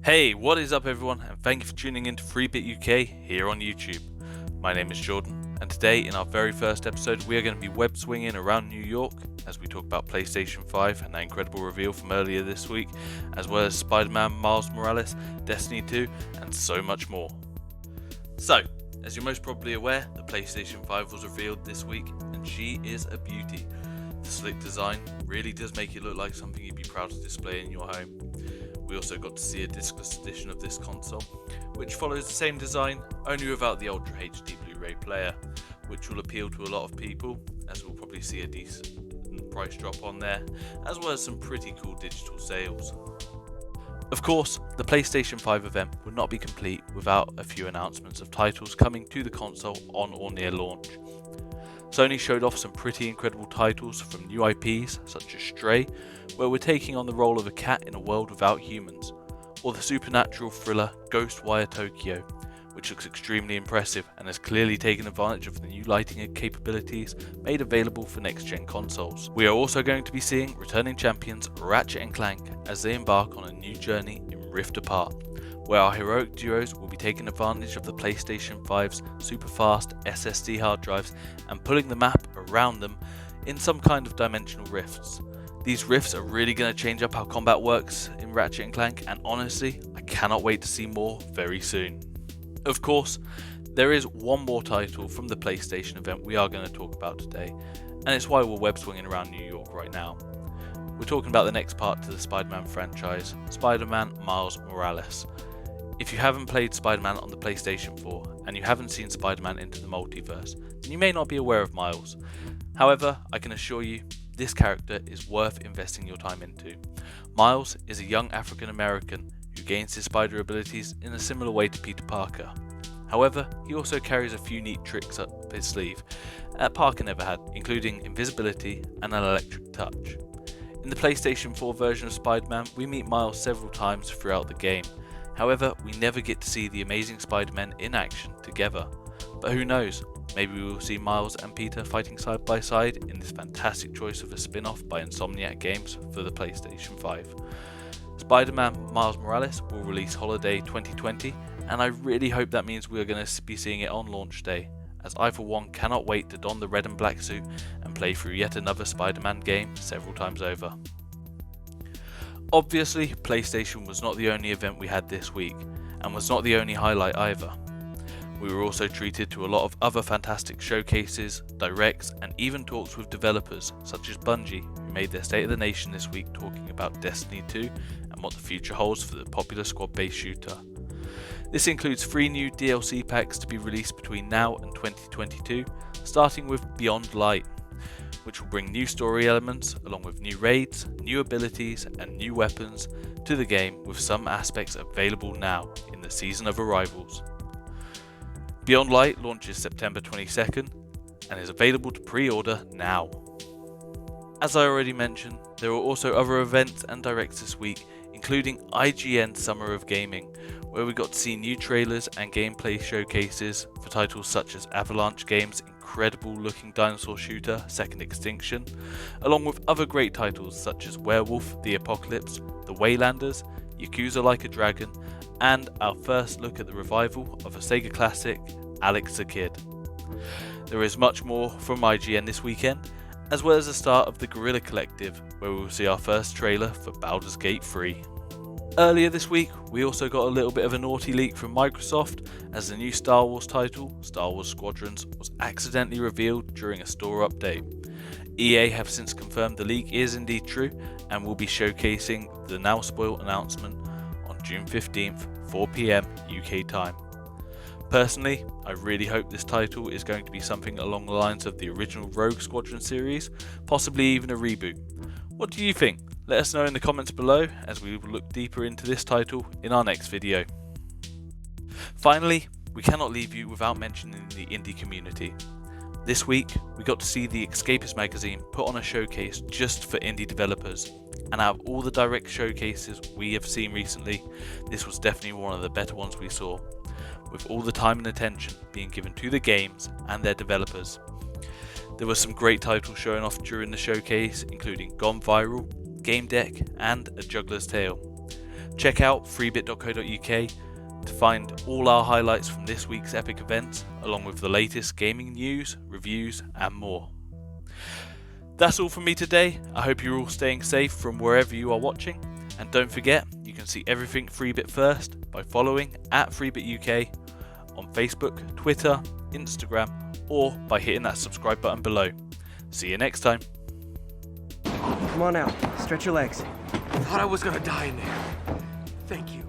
Hey, what is up everyone, and thank you for tuning in to 3-Bit UK here on YouTube. My name is Jordan, and today in our very first episode we are going to be web swinging around New York as we talk about PlayStation 5 and that incredible reveal from earlier this week, as well as Spider-Man, Miles Morales, Destiny 2, and so much more. So, as you're most probably aware, the PlayStation 5 was revealed this week, and she is a beauty. The slick design really does make it look like something you'd be proud to display in your home. We also got to see a discless edition of this console, which follows the same design, only without the Ultra HD Blu-ray player, which will appeal to a lot of people, as we'll probably see a decent price drop on there, as well as some pretty cool digital sales. Of course, the PlayStation 5 event would not be complete without a few announcements of titles coming to the console on or near launch. Sony showed off some pretty incredible titles from new IPs such as Stray, where we're taking on the role of a cat in a world without humans, or the supernatural thriller Ghostwire Tokyo, which looks extremely impressive and has clearly taken advantage of the new lighting and capabilities made available for next-gen consoles. We are also going to be seeing returning champions Ratchet & Clank as they embark on a new journey in Rift Apart, where our heroic duos will be taking advantage of the PlayStation 5's super fast SSD hard drives and pulling the map around them in some kind of dimensional rifts. These rifts are really going to change up how combat works in Ratchet & Clank, and honestly, I cannot wait to see more very soon. Of course, there is one more title from the PlayStation event we are going to talk about today, and it's why we're web swinging around New York right now. We're talking about the next part to the Spider-Man franchise, Spider-Man Miles Morales. If you haven't played Spider-Man on the PlayStation 4 and you haven't seen Spider-Man Into the Multiverse, then you may not be aware of Miles. However, I can assure you, this character is worth investing your time into. Miles is a young African American who gains his spider abilities in a similar way to Peter Parker. However, he also carries a few neat tricks up his sleeve that Parker never had, including invisibility and an electric touch. In the PlayStation 4 version of Spider-Man, we meet Miles several times throughout the game. However, we never get to see the amazing Spider-Men in action together. But who knows, maybe we will see Miles and Peter fighting side by side in this fantastic choice of a spin-off by Insomniac Games for the PlayStation 5. Spider-Man Miles Morales will release holiday 2020, and I really hope that means we are going to be seeing it on launch day, as I for one cannot wait to don the red and black suit and play through yet another Spider-Man game several times over. Obviously, PlayStation was not the only event we had this week, and was not the only highlight either. We were also treated to a lot of other fantastic showcases, directs, and even talks with developers such as Bungie, who made their State of the Nation this week talking about Destiny 2 and what the future holds for the popular squad-based shooter. This includes 3 new DLC packs to be released between now and 2022, starting with Beyond Light, which will bring new story elements along with new raids, new abilities and new weapons to the game, with some aspects available now in the Season of Arrivals. Beyond Light launches September 22nd and is available to pre-order now. As I already mentioned, there are also other events and directs this week, including IGN Summer of Gaming, where we got to see new trailers and gameplay showcases for titles such as Avalanche Games' incredible looking dinosaur shooter Second Extinction, along with other great titles such as Werewolf the Apocalypse, The Waylanders, Yakuza Like a Dragon, and our first look at the revival of a Sega classic, Alex the Kid. There is much more from IGN this weekend, as well as the start of the Guerrilla Collective, where we will see our first trailer for Baldur's Gate 3. Earlier this week, we also got a little bit of a naughty leak from Microsoft, as the new Star Wars title, Star Wars Squadrons, was accidentally revealed during a store update. EA have since confirmed the leak is indeed true, and will be showcasing the now spoiled announcement on June 15th, 4 PM UK time. Personally, I really hope this title is going to be something along the lines of the original Rogue Squadron series, possibly even a reboot. What do you think? Let us know in the comments below, as we will look deeper into this title in our next video. Finally, we cannot leave you without mentioning the indie community. This week, we got to see the Escapist magazine put on a showcase just for indie developers, and out of all the direct showcases we have seen recently, this was definitely one of the better ones we saw, with all the time and attention being given to the games and their developers. There were some great titles showing off during the showcase, including Gone Viral, Game Deck, and A Juggler's Tale. Check out freebit.co.uk to find all our highlights from this week's epic events, along with the latest gaming news, reviews and more. That's all from me today. I hope you're all staying safe from wherever you are watching, and don't forget you can see everything Freebit first by following @FreeBitUK on Facebook, Twitter, Instagram, or by hitting that subscribe button below. See you next time. Come on out, stretch your legs. Thought I was gonna die in there. Thank you.